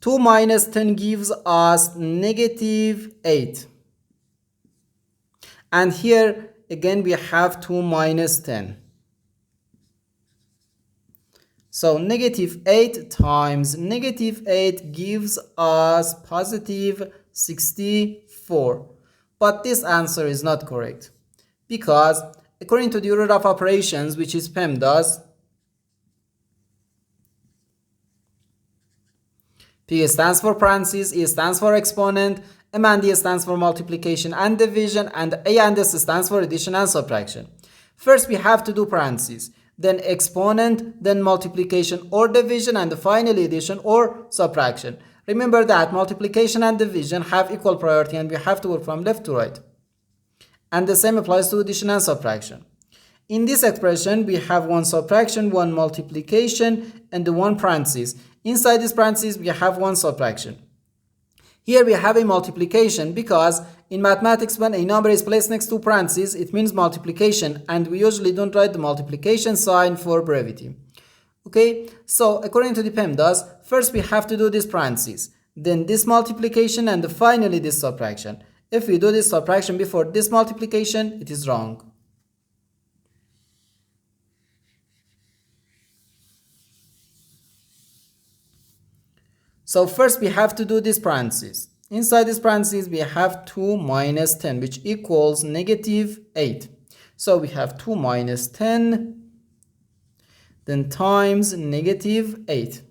2 minus 10 gives us negative 8. And here again we have 2 minus 10. So negative 8 times negative 8 gives us positive 64. But this answer is not correct, because according to the order of operations, which is PEMDAS, P stands for parentheses, E stands for exponent, M and D stands for multiplication and division, and A and S stands for addition and subtraction. First we have to do parentheses, then exponent, then multiplication or division, and finally addition or subtraction. Remember that multiplication and division have equal priority and we have to work from left to right. And the same applies to addition and subtraction. In this expression, we have one subtraction, one multiplication, and one parentheses. Inside this parentheses, we have one subtraction. Here we have a multiplication because in mathematics, when a number is placed next to parentheses, it means multiplication, and we usually don't write the multiplication sign for brevity. Okay, so according to the PEMDAS, first we have to do this parentheses, then this multiplication, and finally this subtraction. If we do this subtraction before this multiplication, it is wrong. So first we have to do this parentheses. Inside this parentheses we have 2 minus 10, which equals negative 8. So we have 2 minus 10, then times negative 8.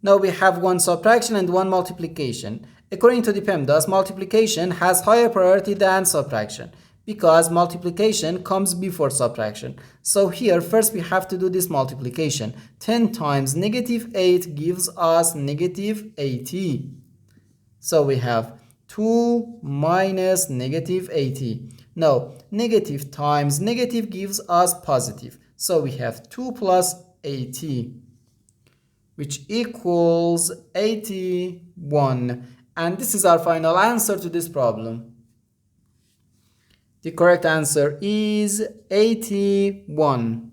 Now we have one subtraction and one multiplication. According to the PEMDAS, multiplication has higher priority than subtraction, because multiplication comes before subtraction. So here first we have to do this multiplication. 10 times negative 8 gives us negative 80. So we have 2 minus negative 80. Now negative times negative gives us positive. So we have 2 plus 80, which equals 81. And this is our final answer to this problem. The correct answer is 81.